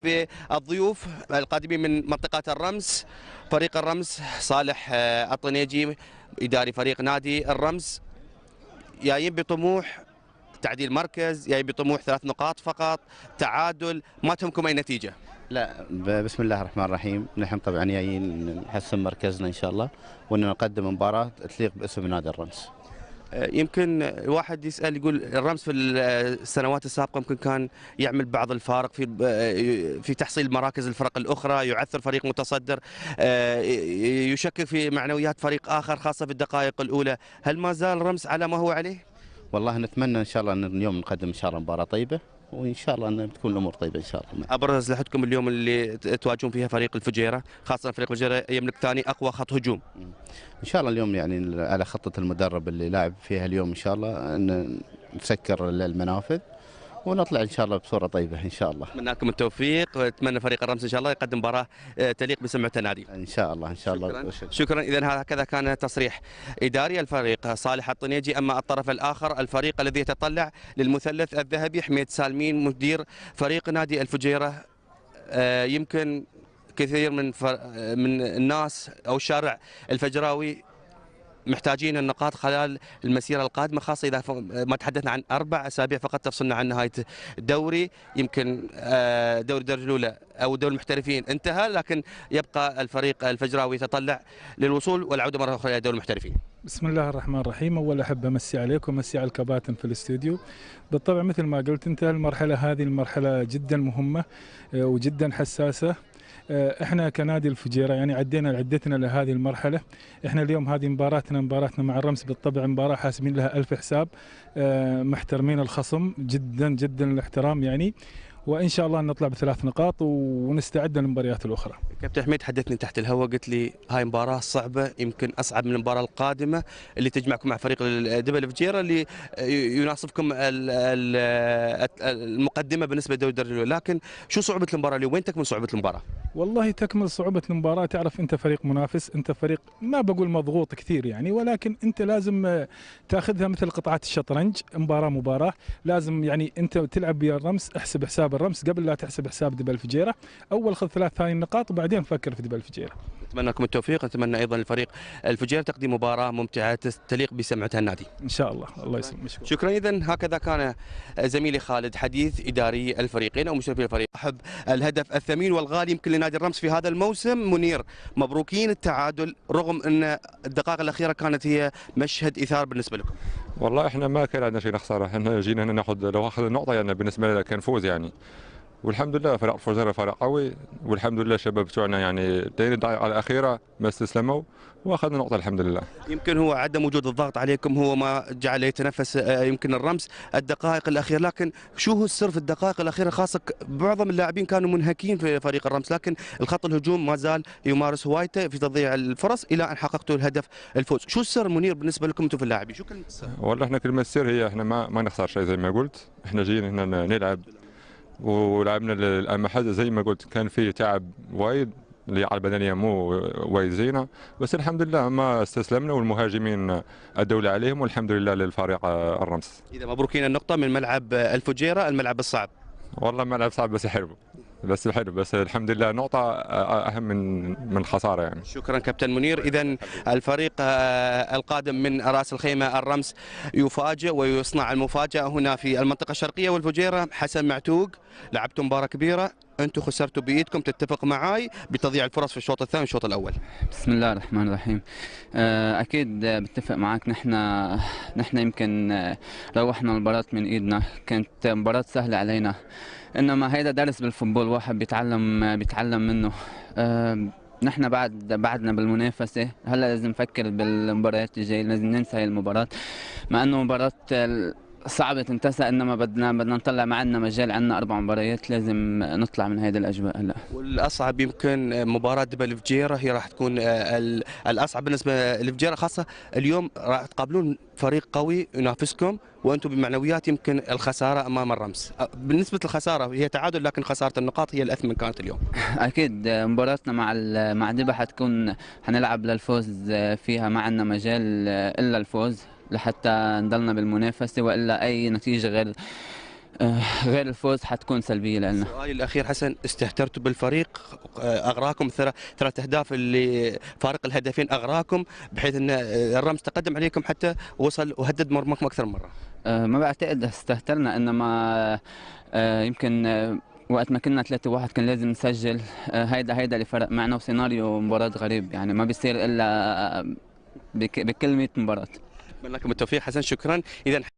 بالضيوف القادمين من منطقة الرمس. فريق الرمس صالح الطنيجي إداري فريق نادي الرمس جايين بطموح تعديل مركز، جايين بطموح 3 نقاط فقط، تعادل، ما تهمكم أي نتيجة؟ لا، بسم الله الرحمن الرحيم. نحن طبعا جايين نحسن مركزنا ان شاء الله، وان نقدم مباراه تليق باسم نادي الرمس. يمكن الواحد يسأل يقول الرمس في السنوات السابقة ممكن كان يعمل بعض الفارق في تحصيل مراكز الفرق الأخرى، يعثر فريق متصدر، يشكك في معنويات فريق آخر خاصة في الدقائق الأولى. هل ما زال الرمس على ما هو عليه؟ والله نتمنى ان شاء الله ان اليوم نقدم ان شاء الله مباراه طيبه، وان شاء الله ان تكون الامور طيبه ان شاء الله. أبرز أسلحتكم اليوم اللي تواجهون فيها فريق الفجيرة، خاصة فريق الفجيرة يملك ثاني أقوى خط هجوم. ان شاء الله اليوم يعني على خطه المدرب اللي لاعب فيها اليوم ان شاء الله ان نسكر المنافذ ونطلع ان شاء الله بصوره طيبه ان شاء الله. أتمنى لكم التوفيق، وأتمنى فريق الرمس إن شاء الله يقدم مباراة تليق بسمعة النادي. ان شاء الله ان شاء الله. شكرا. إذا هكذا كان تصريح إداري الفريق صالح الطنيجي. أما الطرف الآخر الفريق الذي يتطلع للمثلث الذهبي حميد سالمين مدير فريق نادي الفجيرة. يمكن كثير من الناس أو الشارع الفجراوي محتاجين النقاط خلال المسيرة القادمة، خاصة إذا ما تحدثنا عن 4 أسابيع فقط تفصلنا عن نهاية الدوري. يمكن دوري الدرجة الأولى أو دوري المحترفين انتهى، لكن يبقى الفريق الفجراوي يتطلع للوصول والعودة مرة أخرى إلى دوري المحترفين. بسم الله الرحمن الرحيم. أول أحب أمسي عليكم ومسي على الكباتن في الاستوديو. بالطبع مثل ما قلت أنت، المرحلة هذه المرحلة جدا مهمة وجدا حساسة. احنا كنادي الفجيرة يعني عدتنا لهذه المرحلة. احنا اليوم هذه مباراتنا مع الرمس بالطبع مباراة حاسبين لها 1000 حساب، محترمين الخصم جدا جدا الاحترام يعني، وان شاء الله نطلع ب3 نقاط ونستعد للمباريات الاخرى. كابتن حميد، حدثني تحت الهواء قلت لي هاي مباراة صعبة، يمكن اصعب من المباراة القادمة اللي تجمعكم مع فريق دبل الفجيرة اللي يناصفكم المقدمة بالنسبة لدوري الدرجة الأولى، لكن شو صعوبة المباراة اليوم؟ وين تكمن صعوبة المباراة؟ والله تكمل صعوبة المباراة، تعرف أنت فريق منافس، أنت فريق ما بقول مضغوط كثير يعني، ولكن أنت لازم تاخذها مثل قطعات الشطرنج، مباراة لازم يعني أنت تلعب بالرمس، احسب حساب الرمس قبل لا تحسب حساب دبل الفجيرة. أول خذ 3 ثاني نقاط وبعدين فكر في دبل الفجيرة. نتمنى لكم التوفيق، نتمنى أيضا الفريق الفجيرة تقديم مباراة ممتعة تليق بسمعتها النادي إن شاء الله. الله يسلمك. شكرا. إذا هكذا كان زميلي خالد حديث إداري الفريقين أو مشرفي الفريق. أحب الهدف الثمين والغالي يمكن لنادي الرمس في هذا الموسم. منير، مبروكين التعادل رغم أن الدقائق الأخيرة كانت هي مشهد إثارة بالنسبة لكم. والله احنا ما كان عندنا شيء نخسره، احنا جينا هنا ناخذ، لو اخذ النقطة يعني بالنسبة لنا كان فوز يعني، والحمد لله فريق الفجيرة فريق قوي، والحمد لله الشباب بتوعنا يعني لين الدقائق الأخيرة ما استسلموا واخذنا نقطة الحمد لله. يمكن هو عدم وجود الضغط عليكم هو ما جعل يتنفس يمكن الرمس الدقائق الأخيرة، لكن شو هو السر في الدقائق الأخيرة؟ خاصة معظم اللاعبين كانوا منهكين في فريق الرمس، لكن الخط الهجوم ما زال يمارس هوايته في تضييع الفرص إلى أن حققتوا الهدف الفوز. شو السر منير بالنسبة لكم أنتم في اللاعبين؟ شو كلمة السر؟ والله احنا كلمة السر هي احنا ما نخسر شيء زي ما قلت، احنا جايين هنا نلعب ولعبنا الأهم حاجة زي ما قلت كان في تعب وايد، اللياقة البدنية مو وايد زينة، بس الحمد لله ما استسلمنا والمهاجمين أدوا عليهم والحمد لله للفريق الرمس. إذا مبروكين النقطة من ملعب الفجيرة، الملعب الصعب. والله ملعب صعب بس حلو، بس الحمد لله نقطة أهم من خسارة يعني. شكرا كابتن منير. إذا الفريق القادم من رأس الخيمة الرمس يفاجئ ويصنع المفاجأة هنا في المنطقة الشرقية، والفجيرة حسن معتوق لعبتوا مباراة كبيرة، أنتم خسرتوا بإيدكم، تتفق معاي بتضييع الفرص في الشوط الثاني والشوط الأول. بسم الله الرحمن الرحيم. أكيد بتفق معك. نحن يمكن روحنا المباراة من إيدنا، كانت مباراة سهلة علينا، إنما هيدا درس بالفوتبول واحد بيتعلم منه. نحن بعدنا بالمنافسة، هلا لازم نفكر بالمباريات الجاية، لازم ننسى هاي المباراة مع إنه مباراة صعبة تنتسى، انما بدنا نطلع معنا مجال، عندنا 4 مباريات لازم نطلع من هذه الاجواء هلا. والاصعب يمكن مباراة دبل الفجيرة هي راح تكون الاصعب بالنسبة للفجيرة، خاصة اليوم راح تقابلون فريق قوي ينافسكم وانتم بمعنويات يمكن الخسارة امام الرمس. بالنسبة للخسارة هي تعادل، لكن خسارة النقاط هي الاثمن كانت اليوم. اكيد مباراتنا مع دبا حتكون حنلعب للفوز فيها، ما عندنا مجال الا الفوز لحتى نضلنا بالمنافسة، والا اي نتيجة غير الفوز حتكون سلبية لنا. سؤالي الأخير حسن، استهترتوا بالفريق، أغراكم 3 أهداف اللي فارق الهدفين أغراكم بحيث أن الرمز تقدم عليكم حتى وصل وهدد مرماكم أكثر من مرة. ما بعتقد استهترنا، إنما يمكن وقت ما كنا 3-1 كان لازم نسجل. هيدا اللي فرق معنا، وسيناريو مباراة غريب يعني ما بيصير إلا بكل 100 مباراة. أتمنى لكم التوفيق حسن، شكرا. إذا